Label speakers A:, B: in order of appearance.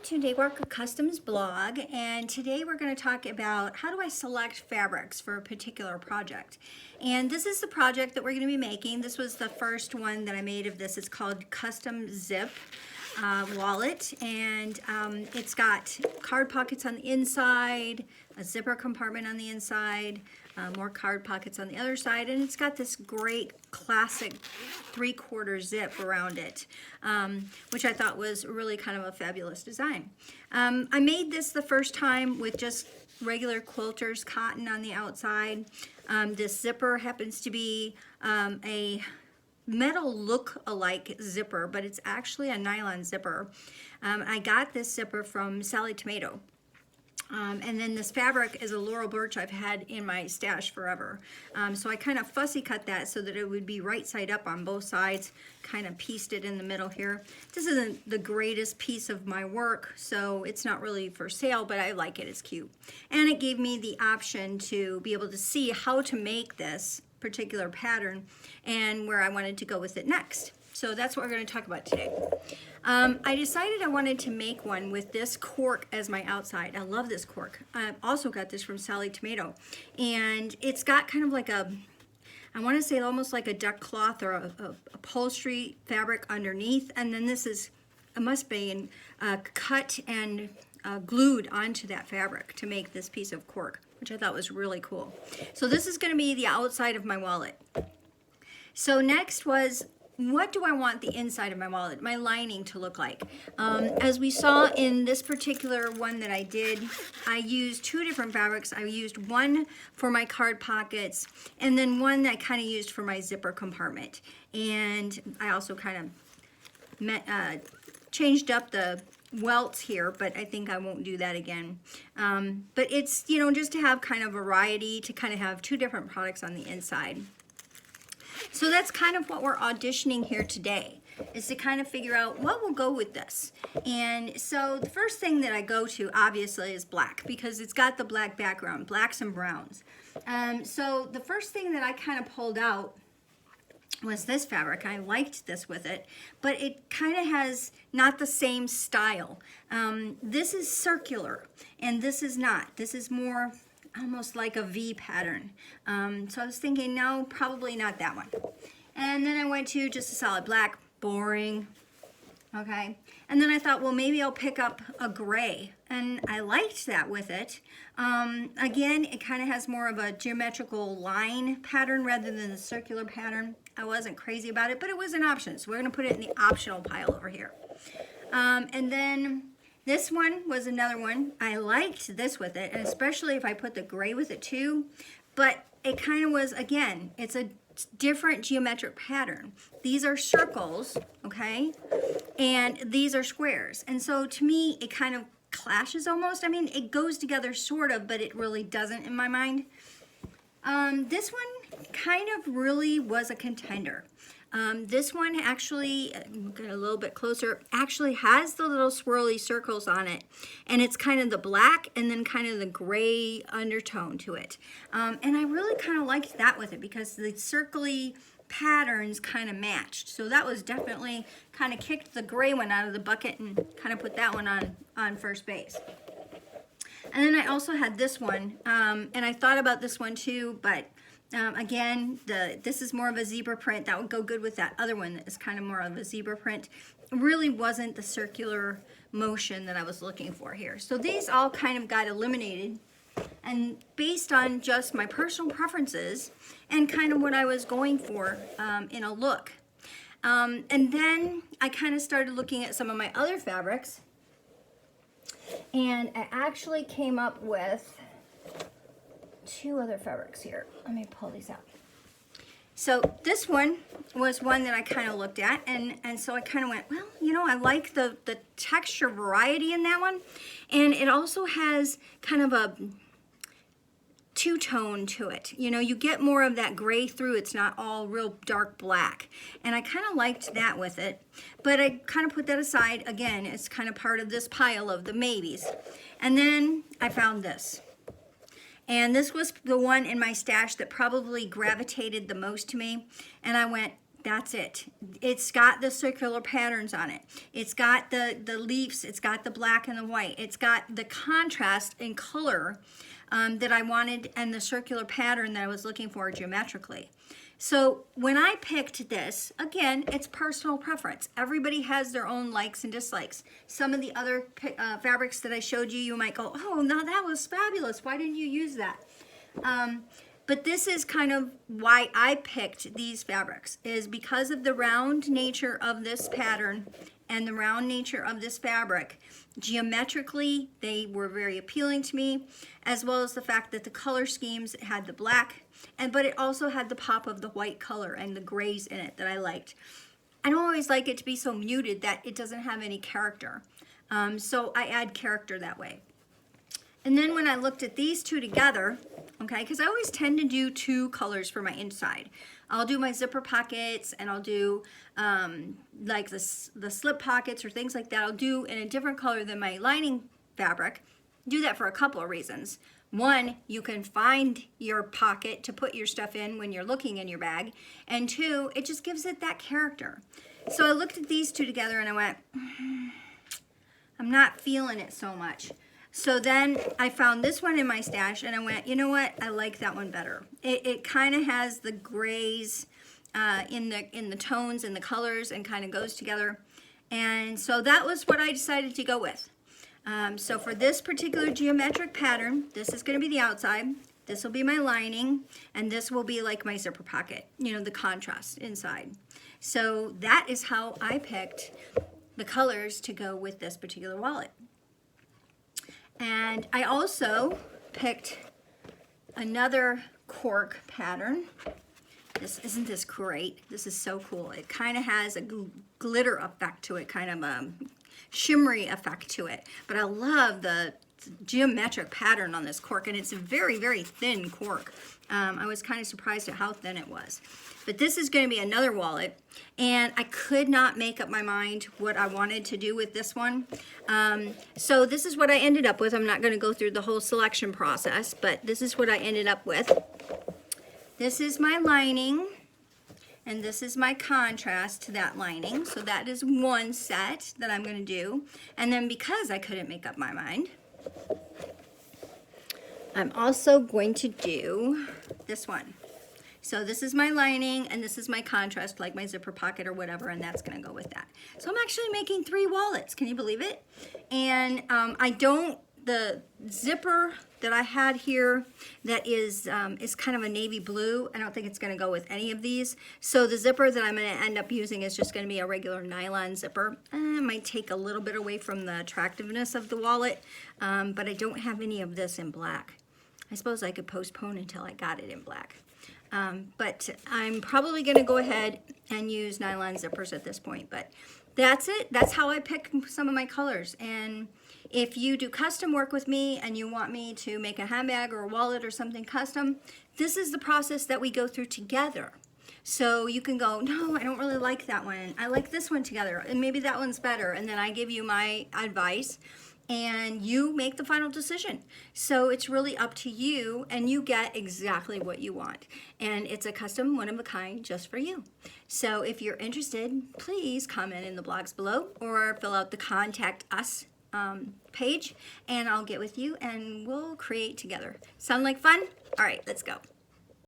A: to Daywalker Customs blog, and today we're going to talk about how do I select fabrics for a particular project. And this is the project that we're going to be making. This was the first one that I made of this. It's called Custom Zip Wallet, and it's got card pockets on the inside, a zipper compartment on the inside, more card pockets on the other side, and it's got this great classic 3/4 zip around it, which I thought was really kind of a fabulous design. I made this the first time with just regular quilters cotton on the outside. This zipper happens to be a metal look-alike zipper, but it's actually a nylon zipper. I got this zipper from Sally Tomato. And then this fabric is a laurel birch I've had in my stash forever. So I kind of fussy cut that so that it would be right side up on both sides, kind of pieced it in the middle here. This isn't the greatest piece of my work, so it's not really for sale, but I like it, it's cute. And it gave me the option to be able to see how to make this particular pattern and where I wanted to go with it next. So that's what we're going to talk about today. I decided I wanted to make one with this cork as my outside. I love this cork. I also got this from Sally Tomato. And it's got kind of like a, I want to say almost like a duck cloth or a upholstery fabric underneath. And then this is, it must be cut and glued onto that fabric to make this piece of cork, which I thought was really cool. So this is going to be the outside of my wallet. So next was, what do I want the inside of my wallet, my lining, to look like? As we saw in this particular one that I did, I used two different fabrics. I used one for my card pockets, and then one that I kind of used for my zipper compartment. And I also kind of changed up the welts here, but I think I won't do that again. But it's, you know, just to have kind of variety, to kind of have two different products on the inside. So that's kind of what we're auditioning here today, is to kind of figure out what will go with this. And so the first thing that I go to, obviously, is black, because it's got the black background, blacks and browns. So the first thing that I kind of pulled out was this fabric. I liked this with it, but it kind of has not the same style. This is circular, and this is not. This is more almost like a V pattern. So I was thinking, no, probably not that one. And then I went to just a solid black, boring, okay? And then I thought, well, maybe I'll pick up a gray, and I liked that with it. Again, it kind of has more of a geometrical line pattern rather than the circular pattern. I wasn't crazy about it, but it was an option, so we're gonna put it in the optional pile over here. And then this one was another one. I liked this with it, and especially if I put the gray with it too, but it kind of was, again, it's a different geometric pattern. These are circles, okay, and these are squares. And so to me, it kind of clashes almost. I mean, it goes together sort of, but it really doesn't in my mind. This one kind of really was a contender. This one actually, get a little bit closer, actually has the little swirly circles on it, and it's kind of the black and then kind of the gray undertone to it. And I really kind of liked that with it because the circly patterns kind of matched. So that was definitely kind of kicked the gray one out of the bucket and kind of put that one on first base. And then I also had this one, and I thought about this one too, but again, this is more of a zebra print. That would go good with that other one that is kind of more of a zebra print. It really wasn't the circular motion that I was looking for here. So these all kind of got eliminated, and based on just my personal preferences and kind of what I was going for in a look. And then I kind of started looking at some of my other fabrics, and I actually came up with two other fabrics here. Let me pull these out. So this one was one that I kind of looked at, and so I kind of went, well, you know, I like the texture variety in that one, and it also has kind of a two-tone to it. You know, you get more of that gray through. It's not all real dark black, and I kind of liked that with it, but I kind of put that aside. Again, it's kind of part of this pile of the maybes. And then I found this. And this was the one in my stash that probably gravitated the most to me. And I went, That's it. It's got the circular patterns on it. It's got the leaves. It's got the black and the white. It's got the contrast in color that I wanted and the circular pattern that I was looking for geometrically. So when I picked this, again, it's personal preference. Everybody has their own likes and dislikes. Some of the other fabrics that I showed you, you might go, oh, no, that was fabulous. Why didn't you use that? But this is kind of why I picked these fabrics, is because of the round nature of this pattern and the round nature of this fabric. Geometrically, they were very appealing to me, as well as the fact that the color schemes had the black, but it also had the pop of the white color and the grays in it that I liked. I don't always like it to be so muted that it doesn't have any character. So I add character that way. And then when I looked at these two together, okay, because I always tend to do two colors for my inside. I'll do my zipper pockets, and I'll do like the slip pockets or things like that. I'll do in a different color than my lining fabric. Do that for a couple of reasons. One, you can find your pocket to put your stuff in when you're looking in your bag. And two, it just gives it that character. So I looked at these two together and I went, I'm not feeling it so much. So then I found this one in my stash and I went, you know what? I like that one better. It kind of has the grays in the tones and the colors and kind of goes together. And so that was what I decided to go with. So for this particular geometric pattern, this is going to be the outside. This will be my lining, and this will be like my zipper pocket, you know, the contrast inside. So that is how I picked the colors to go with this particular wallet. And I also picked another cork pattern. Isn't this great? This is so cool. It kind of has a glitter effect to it, kind of a shimmery effect to it. But I love the geometric pattern on this cork, and it's a very, very thin cork. I was kind of surprised at how thin it was. But this is going to be another wallet, and I could not make up my mind what I wanted to do with this one. So this is what I ended up with. I'm not going to go through the whole selection process, but this is what I ended up with. This is my lining, and this is my contrast to that lining. So that is one set that I'm going to do. And then because I couldn't make up my mind, I'm also going to do this one. So this is my lining, and this is my contrast, like my zipper pocket or whatever, and that's going to go with that. So I'm actually making 3 wallets. Can you believe it? And the zipper that I had here that is kind of a navy blue, I don't think it's going to go with any of these. So the zipper that I'm going to end up using is just going to be a regular nylon zipper. It might take a little bit away from the attractiveness of the wallet, but I don't have any of this in black. I suppose I could postpone until I got it in black. But I'm probably going to go ahead and use nylon zippers at this point. But that's it. That's how I pick some of my colors. And if you do custom work with me and you want me to make a handbag or a wallet or something custom, this is the process that we go through together. So you can go, no, I don't really like that one. I like this one together, and maybe that one's better. And then I give you my advice, and you make the final decision. So it's really up to you, and you get exactly what you want. And it's a custom, one of a kind, just for you. So if you're interested, please comment in the blogs below or fill out the Contact Us page, and I'll get with you and we'll create together. Sound like fun? All right, let's go.